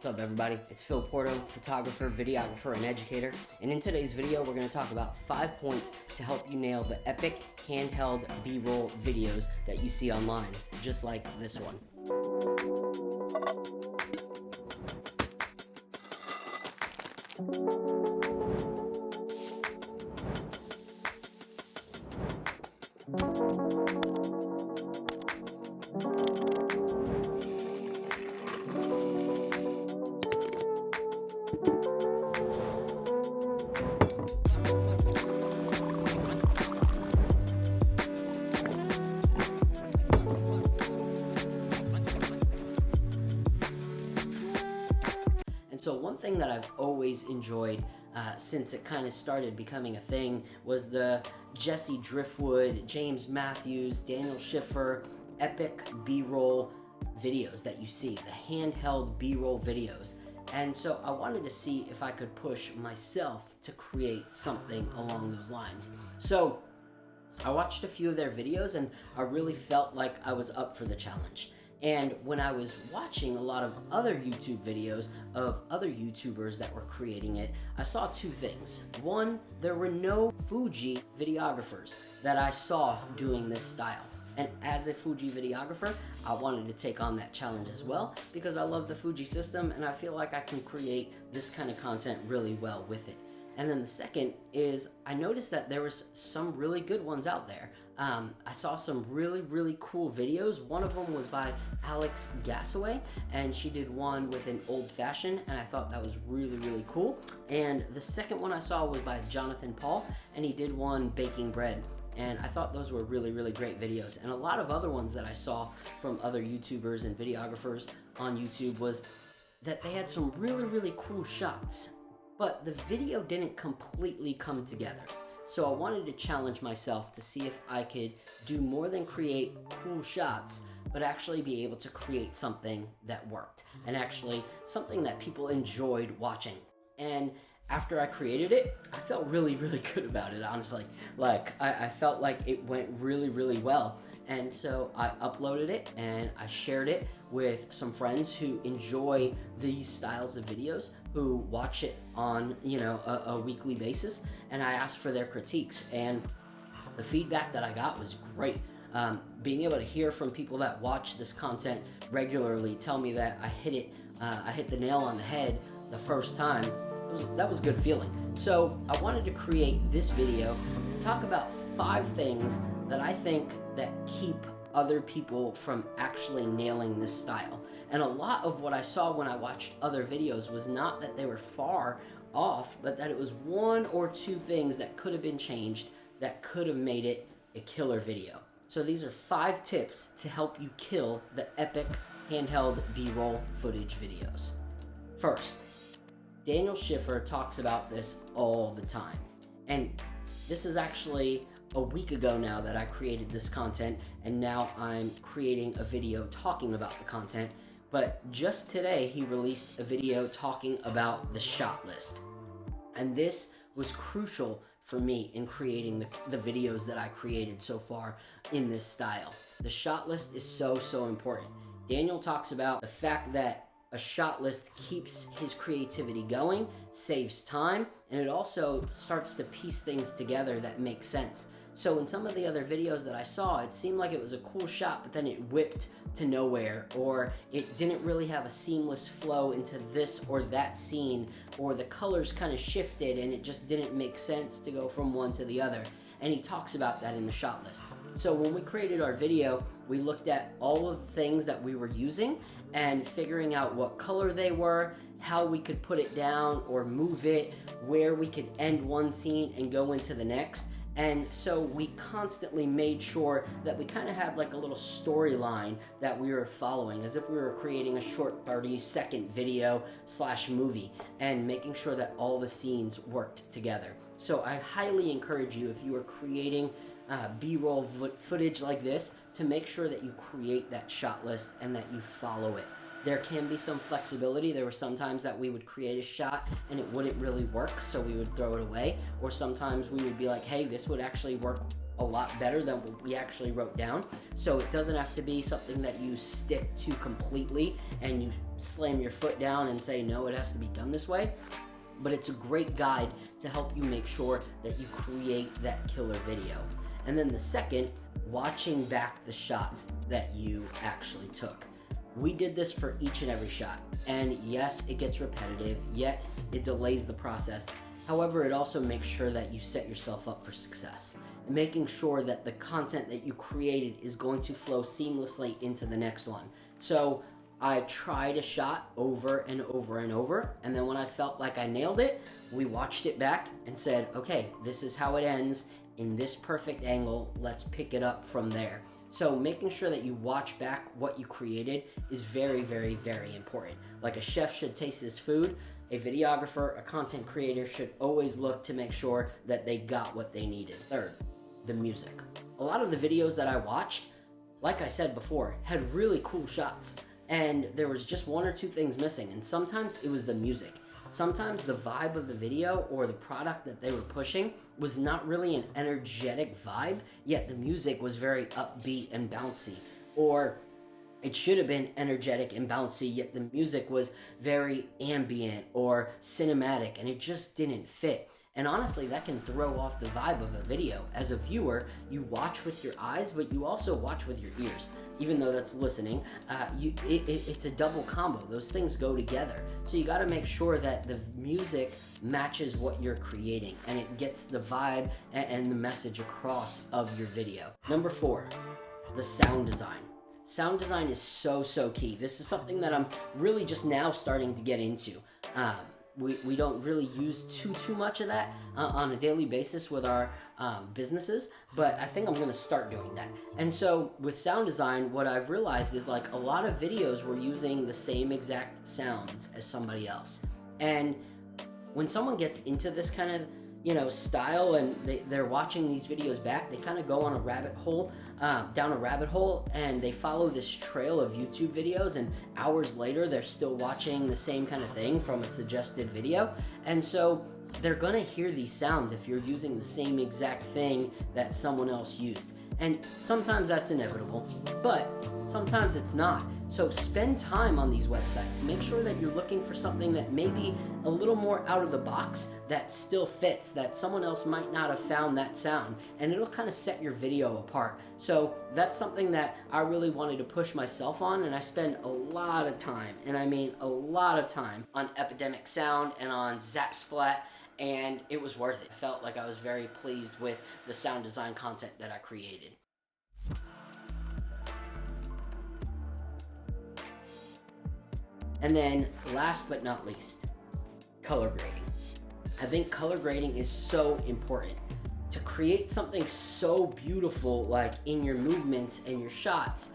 What's up everybody, it's Phil Porto, photographer, videographer, and educator, and in today's video we're going to talk about 5 points to help you nail the epic handheld B-roll videos that you see online, just like this one. So one thing that I've always enjoyed since it kind of started becoming a thing was the Jesse Driftwood, James Matthews, Daniel Schiffer, Epic B Roll videos that you see, the handheld B Roll videos. And so I wanted to see if I could push myself to create something along those lines. So I watched a few of their videos and I really felt like I was up for the challenge. And when I was watching a lot of other YouTube videos of other YouTubers that were creating it, I saw two things. One, there were no Fuji videographers that I saw doing this style. And as a Fuji videographer, I wanted to take on that challenge as well because I love the Fuji system and I feel like I can create this kind of content really well with it. And then the second is I noticed that there was some really good ones out there. I saw some really cool videos. One of them was by Alex Gasaway, and she did one with an old fashioned, and I thought that was really cool. And the second one I saw was by Jonathan Paul, and he did one baking bread. And I thought those were really great videos. And a lot of other ones that I saw from other YouTubers and videographers on YouTube was that they had some really cool shots, but the video didn't completely come together. So I wanted to challenge myself to see if I could do more than create cool shots, but actually be able to create something that worked, and actually something that people enjoyed watching. And after I created it, I felt really good about it, honestly. Like, I felt like it went really well. And so I uploaded it and I shared it with some friends who enjoy these styles of videos, who watch it on, a weekly basis. And I asked for their critiques, and the feedback that I got was great. Being able to hear from people that watch this content regularly tell me that I hit the nail on the head the first time. That was a good feeling. So I wanted to create this video to talk about 5 things that I think that keep other people from actually nailing this style. And a lot of what I saw when I watched other videos was not that they were far off, but that it was 1 or 2 things that could have been changed that could have made it a killer video. So these are 5 tips to help you kill the epic handheld B-roll footage videos. First, Daniel Schiffer talks about this all the time. And this is actually a week ago now that I created this content, and now I'm creating a video talking about the content. But just today, he released a video talking about the shot list. And this was crucial for me in creating the videos that I created so far in this style. The shot list is so important. Daniel talks about the fact that a shot list keeps his creativity going, saves time, and it also starts to piece things together that make sense. So in some of the other videos that I saw, it seemed like it was a cool shot, but then it whipped to nowhere, or it didn't really have a seamless flow into this or that scene, or the colors kind of shifted and it just didn't make sense to go from one to the other. And he talks about that in the shot list. So when we created our video, we looked at all of the things that we were using and figuring out what color they were, how we could put it down or move it, where we could end one scene and go into the next. And so we constantly made sure that we kind of had like a little storyline that we were following, as if we were creating a short 30-second video / movie, and making sure that all the scenes worked together. So I highly encourage you, if you are creating B-roll footage like this, to make sure that you create that shot list and that you follow it. There can be some flexibility. There were some times that we would create a shot and it wouldn't really work, so we would throw it away. Or sometimes we would be like, hey, this would actually work a lot better than what we actually wrote down. So it doesn't have to be something that you stick to completely and you slam your foot down and say, no, it has to be done this way. But it's a great guide to help you make sure that you create that killer video. And then the second, watching back the shots that you actually took. We did this for each and every shot. And yes, it gets repetitive. Yes, it delays the process. However, it also makes sure that you set yourself up for success. And making sure that the content that you created is going to flow seamlessly into the next one. So I tried a shot over and over and over, and then when I felt like I nailed it, we watched it back and said, okay, this is how it ends in this perfect angle, let's pick it up from there. So making sure that you watch back what you created is very, very, very important. Like a chef should taste his food, a videographer, a content creator should always look to make sure that they got what they needed. Third, the music. A lot of the videos that I watched, like I said before, had really cool shots. And there was just one or two things missing, and sometimes it was the music. Sometimes the vibe of the video or the product that they were pushing was not really an energetic vibe, yet the music was very upbeat and bouncy. Or it should have been energetic and bouncy, yet the music was very ambient or cinematic, and it just didn't fit. And honestly, that can throw off the vibe of a video. As a viewer, you watch with your eyes, but you also watch with your ears. Even though that's listening, it's a double combo. Those things go together. So you gotta make sure that the music matches what you're creating and it gets the vibe and the message across of your video. Number 4, the sound design. Sound design is so key. This is something that I'm really just now starting to get into. We don't really use too much of that on a daily basis with our businesses, but I think I'm going to start doing that. And so with sound design, what I've realized is like a lot of videos were using the same exact sounds as somebody else. And when someone gets into this kind of style and they're watching these videos back, they kind of go on a rabbit hole, down a rabbit hole, and they follow this trail of YouTube videos, and hours later they're still watching the same kind of thing from a suggested video. And so they're gonna hear these sounds if you're using the same exact thing that someone else used. And sometimes that's inevitable, but sometimes it's not. So spend time on these websites. Make sure that you're looking for something that may be a little more out of the box that still fits, that someone else might not have found that sound, and it'll kind of set your video apart. So that's something that I really wanted to push myself on, and I spend a lot of time, and I mean a lot of time, on Epidemic Sound and on Zapsplat, and it was worth it. I felt like I was very pleased with the sound design content that I created. And then last but not least, color grading. I think color grading is so important. To create something so beautiful like in your movements and your shots,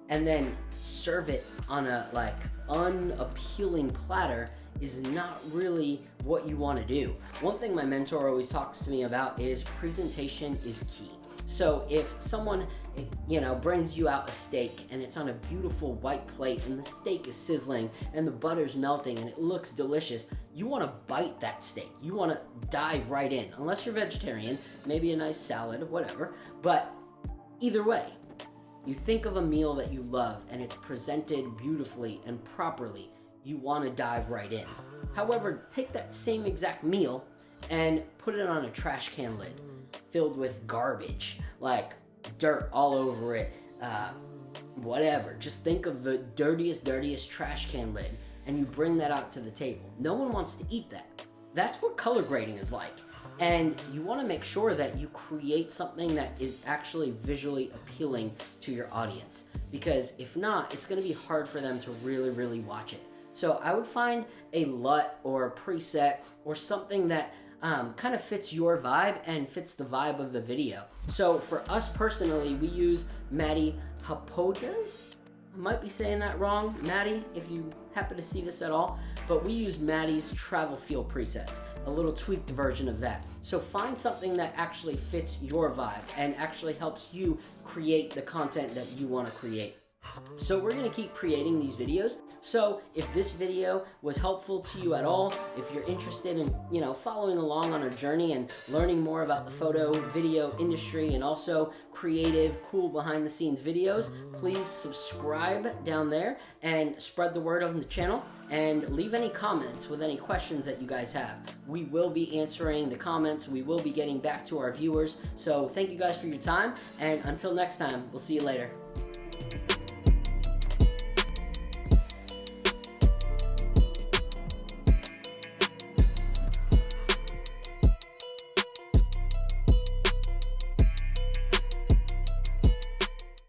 and then serve it on a like unappealing platter is not really what you want to do. One thing my mentor always talks to me about is presentation is key. So if someone brings you out a steak and it's on a beautiful white plate and the steak is sizzling and the butter's melting and it looks delicious, you want to bite that steak. You want to dive right in. Unless you're vegetarian, maybe a nice salad, whatever. But either way, you think of a meal that you love and it's presented beautifully and properly, you want to dive right in. However, take that same exact meal and put it on a trash can lid filled with garbage, like dirt all over it, whatever. Just think of the dirtiest trash can lid, and you bring that out to the table. No one wants to eat that. That's what color grading is like. And you want to make sure that you create something that is actually visually appealing to your audience, because if not, it's going to be hard for them to really watch it. So I would find a LUT or a preset or something that kind of fits your vibe and fits the vibe of the video. So for us personally, we use Maddie Hapojas. I might be saying that wrong, Maddie, if you happen to see this at all, but we use Maddie's travel feel presets, a little tweaked version of that. So find something that actually fits your vibe and actually helps you create the content that you want to create. So we're going to keep creating these videos. So if this video was helpful to you at all, if you're interested in, following along on our journey and learning more about the photo, video industry, and also creative, cool behind the scenes videos, please subscribe down there and spread the word on the channel, and leave any comments with any questions that you guys have. We will be answering the comments. We will be getting back to our viewers. So thank you guys for your time, and until next time, we'll see you later.